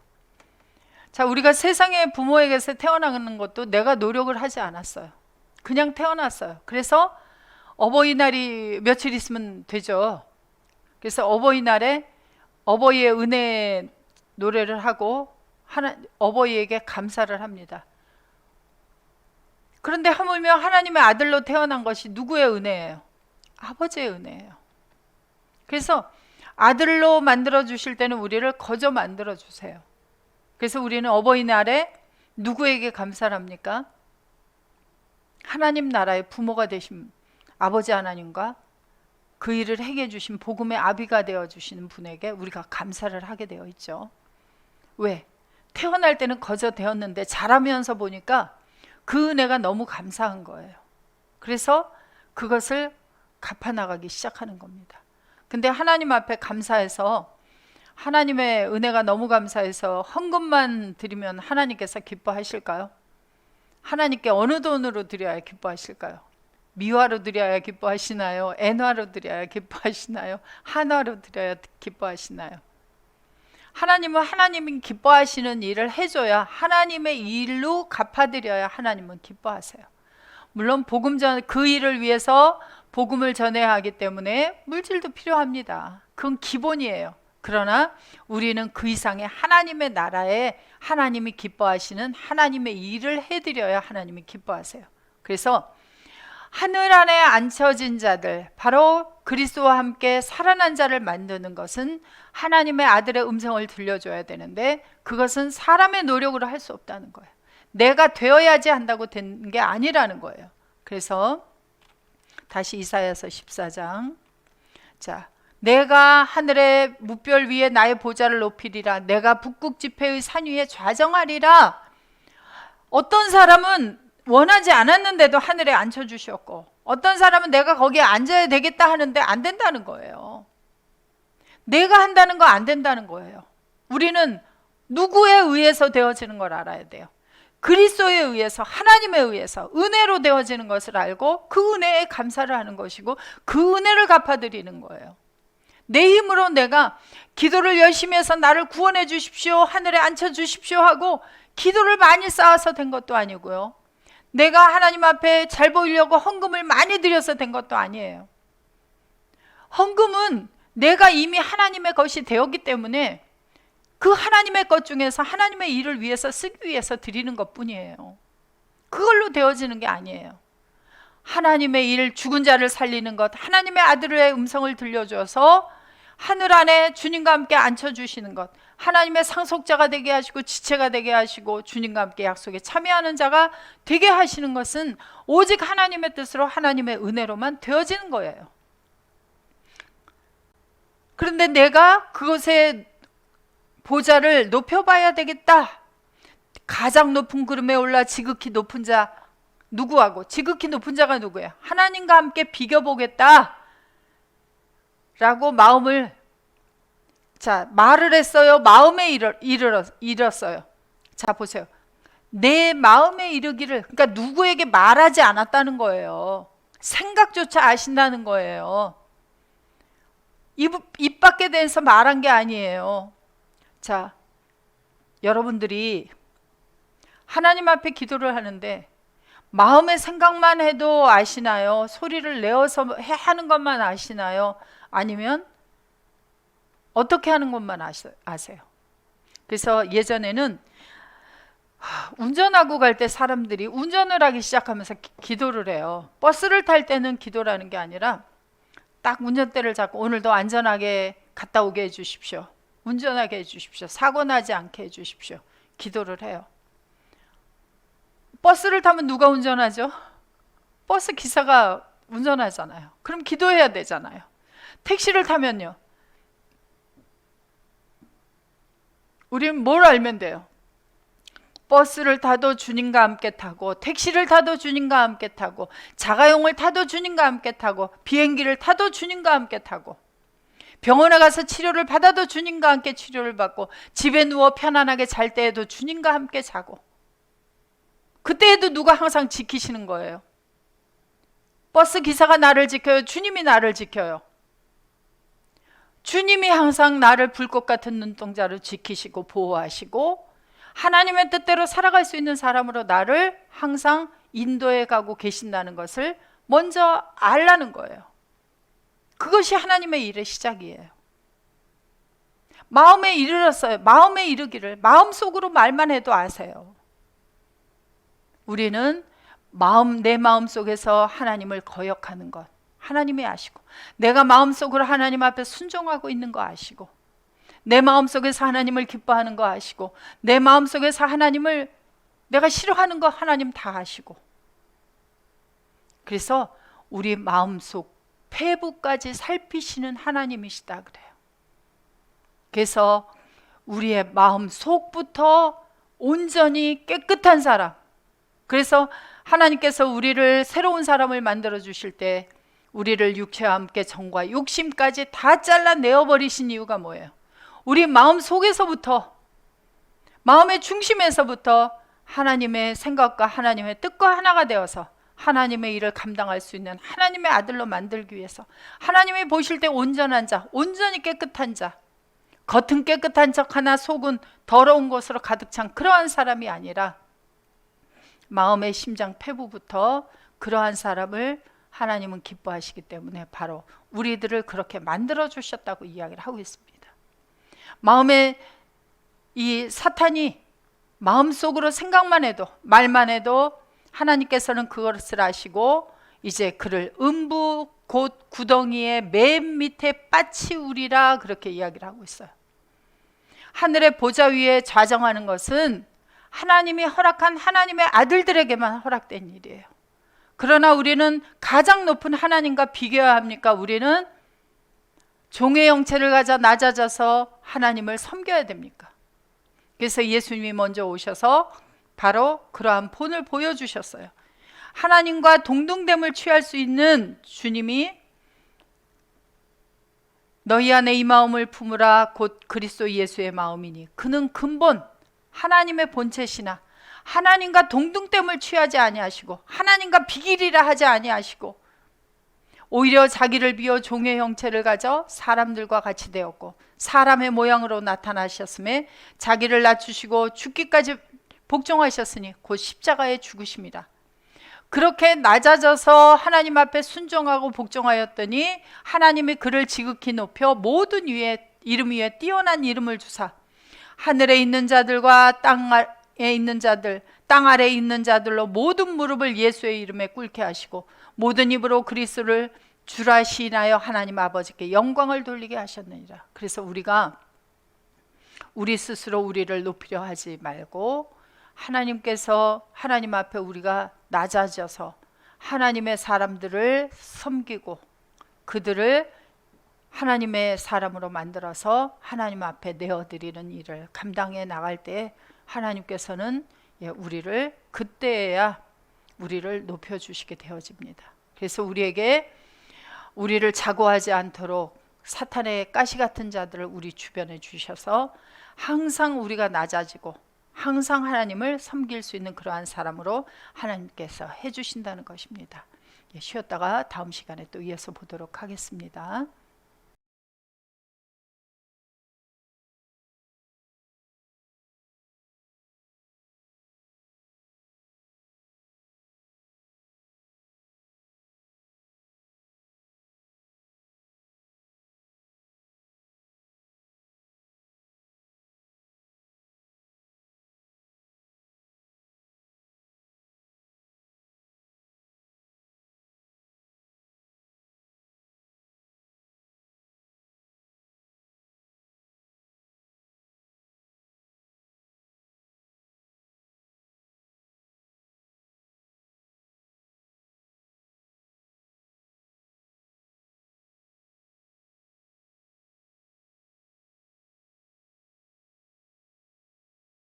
A: 자, 우리가 세상의 부모에게서 태어나는 것도 내가 노력을 하지 않았어요. 그냥 태어났어요. 그래서 어버이날이 며칠 있으면 되죠. 그래서 어버이날에 어버이의 은혜 노래를 하고 어버이에게 감사를 합니다. 그런데 하물며 하나님의 아들로 태어난 것이 누구의 은혜예요? 아버지의 은혜예요. 그래서 아들로 만들어 주실 때는 우리를 거저 만들어 주세요. 그래서 우리는 어버이날에 누구에게 감사를 합니까? 하나님 나라의 부모가 되신 아버지 하나님과 그 일을 행해 주신 복음의 아비가 되어 주시는 분에게 우리가 감사를 하게 되어 있죠. 왜? 태어날 때는 거저 되었는데 자라면서 보니까 그 은혜가 너무 감사한 거예요. 그래서 그것을 갚아나가기 시작하는 겁니다. 근데 하나님 앞에 감사해서, 하나님의 은혜가 너무 감사해서 헌금만 드리면 하나님께서 기뻐하실까요? 하나님께 어느 돈으로 드려야 기뻐하실까요? 미화로 드려야 기뻐하시나요? 엔화로 드려야 기뻐하시나요? 한화로 드려야 기뻐하시나요? 하나님은 하나님이 기뻐하시는 일을 해줘야, 하나님의 일로 갚아드려야 하나님은 기뻐하세요. 물론 그 일을 위해서 복음을 전해야 하기 때문에 물질도 필요합니다. 그건 기본이에요. 그러나 우리는 그 이상의 하나님의 나라에 하나님이 기뻐하시는 하나님의 일을 해드려야 하나님이 기뻐하세요. 그래서 하늘 안에 앉혀진 자들, 바로 그리스도와 함께 살아난 자를 만드는 것은 하나님의 아들의 음성을 들려줘야 되는데, 그것은 사람의 노력으로 할 수 없다는 거예요. 내가 되어야지 한다고 된 게 아니라는 거예요. 그래서 다시 이사야서 14장. 자, 내가 하늘의 무별 위에 나의 보좌를 높이리라. 내가 북극 지폐의 산 위에 좌정하리라. 어떤 사람은 원하지 않았는데도 하늘에 앉혀주셨고, 어떤 사람은 내가 거기에 앉아야 되겠다 하는데 안 된다는 거예요. 내가 한다는 거 안 된다는 거예요. 우리는 누구에 의해서 되어지는 걸 알아야 돼요. 그리스도에 의해서, 하나님에 의해서 은혜로 되어지는 것을 알고 그 은혜에 감사를 하는 것이고 그 은혜를 갚아드리는 거예요. 내 힘으로 내가 기도를 열심히 해서 나를 구원해 주십시오, 하늘에 앉혀 주십시오 하고 기도를 많이 쌓아서 된 것도 아니고요, 내가 하나님 앞에 잘 보이려고 헌금을 많이 드려서 된 것도 아니에요. 헌금은 내가 이미 하나님의 것이 되었기 때문에 그 하나님의 것 중에서 하나님의 일을 위해서 쓰기 위해서 드리는 것뿐이에요. 그걸로 되어지는 게 아니에요. 하나님의 일, 죽은 자를 살리는 것, 하나님의 아들의 음성을 들려줘서 하늘 안에 주님과 함께 앉혀주시는 것, 하나님의 상속자가 되게 하시고 지체가 되게 하시고 주님과 함께 약속에 참여하는 자가 되게 하시는 것은 오직 하나님의 뜻으로 하나님의 은혜로만 되어지는 거예요. 그런데 내가 그것의 보좌를 높여봐야 되겠다, 가장 높은 구름에 올라 지극히 높은 자 누구하고, 지극히 높은 자가 누구야? 하나님과 함께 비교보겠다 라고 마음을, 말을 했어요? 마음에 이르렀어요? 자, 보세요. 내 마음에 이르기를, 그러니까 누구에게 말하지 않았다는 거예요. 생각조차 아신다는 거예요. 입 밖에 대해서 말한 게 아니에요. 자, 여러분들이 하나님 앞에 기도를 하는데 마음의 생각만 해도 아시나요? 소리를 내어서 하는 것만 아시나요? 아니면 어떻게 하는 것만 아세요? 그래서 예전에는 운전하고 갈 때 사람들이 운전을 하기 시작하면서 기도를 해요. 버스를 탈 때는 기도라는 게 아니라 딱 운전대를 잡고 오늘도 안전하게 갔다 오게 해주십시오. 운전하게 해주십시오. 사고 나지 않게 해주십시오. 기도를 해요. 버스를 타면 누가 운전하죠? 버스 기사가 운전하잖아요. 그럼 기도해야 되잖아요. 택시를 타면요, 우리는 뭘 알면 돼요? 버스를 타도 주님과 함께 타고, 택시를 타도 주님과 함께 타고, 자가용을 타도 주님과 함께 타고, 비행기를 타도 주님과 함께 타고, 병원에 가서 치료를 받아도 주님과 함께 치료를 받고, 집에 누워 편안하게 잘 때에도 주님과 함께 자고, 그때에도 누가 항상 지키시는 거예요? 버스 기사가 나를 지켜요? 주님이 나를 지켜요? 주님이 항상 나를 불꽃 같은 눈동자로 지키시고 보호하시고 하나님의 뜻대로 살아갈 수 있는 사람으로 나를 항상 인도해 가고 계신다는 것을 먼저 알라는 거예요. 그것이 하나님의 일의 시작이에요. 마음에 이르렀어요. 마음에 이르기를 마음속으로 말만 해도 아세요. 우리는 내 마음 속에서 하나님을 거역하는 것 하나님이 아시고, 내가 마음속으로 하나님 앞에 순종하고 있는 거 아시고, 내 마음속에서 하나님을 기뻐하는 거 아시고, 내 마음속에서 하나님을 내가 싫어하는 거 하나님 다 아시고, 그래서 우리 마음속 폐부까지 살피시는 하나님이시다 그래요. 그래서 우리의 마음속부터 온전히 깨끗한 사람, 그래서 하나님께서 우리를 새로운 사람을 만들어 주실 때 우리를 육체와 함께 정과 욕심까지 다 잘라내어 버리신 이유가 뭐예요? 우리 마음 속에서부터, 마음의 중심에서부터 하나님의 생각과 하나님의 뜻과 하나가 되어서 하나님의 일을 감당할 수 있는 하나님의 아들로 만들기 위해서, 하나님이 보실 때 온전한 자, 온전히 깨끗한 자, 겉은 깨끗한 척 하나 속은 더러운 것으로 가득 찬 그러한 사람이 아니라 마음의 심장 폐부부터 그러한 사람을 하나님은 기뻐하시기 때문에 바로 우리들을 그렇게 만들어 주셨다고 이야기를 하고 있습니다. 마음에 이 사탄이 마음속으로 생각만 해도, 말만 해도 하나님께서는 그것을 아시고 이제 그를 음부 곧 구덩이의 맨 밑에 빠치우리라 그렇게 이야기를 하고 있어요. 하늘의 보좌 위에 좌정하는 것은 하나님이 허락한 하나님의 아들들에게만 허락된 일이에요. 그러나 우리는 가장 높은 하나님과 비교해야 합니까? 우리는 종의 형체를 가져 낮아져서 하나님을 섬겨야 됩니까? 그래서 예수님이 먼저 오셔서 바로 그러한 본을 보여주셨어요. 하나님과 동등됨을 취할 수 있는 주님이 너희 안에 이 마음을 품으라 곧 그리스도 예수의 마음이니, 그는 근본 하나님의 본체시나 하나님과 동등됨을 취하지 아니하시고 하나님과 비길이라 하지 아니하시고 오히려 자기를 비워 종의 형체를 가져 사람들과 같이 되었고 사람의 모양으로 나타나셨음에 자기를 낮추시고 죽기까지 복종하셨으니 곧 십자가에 죽으심이라. 그렇게 낮아져서 하나님 앞에 순종하고 복종하였더니 하나님이 그를 지극히 높여 모든 이름 위에 뛰어난 이름을 주사 하늘에 있는 자들과 땅에 있는 자들, 땅 아래에 있는 자들로 모든 무릎을 예수의 이름에 꿇게 하시고 모든 입으로 그리스도를 주라 시인하여 하나님 아버지께 영광을 돌리게 하셨느니라. 그래서 우리가 우리 스스로 우리를 높이려 하지 말고 하나님께서 하나님 앞에 우리가 낮아져서 하나님의 사람들을 섬기고 그들을 하나님의 사람으로 만들어서 하나님 앞에 내어드리는 일을 감당해 나갈 때 하나님께서는 우리를 그때야 우리를 높여주시게 되어집니다. 그래서 우리를 자고하지 않도록 사탄의 가시 같은 자들을 우리 주변에 주셔서 항상 우리가 낮아지고 항상 하나님을 섬길 수 있는 그러한 사람으로 하나님께서 해주신다는 것입니다. 쉬었다가 다음 시간에 또 이어서 보도록 하겠습니다.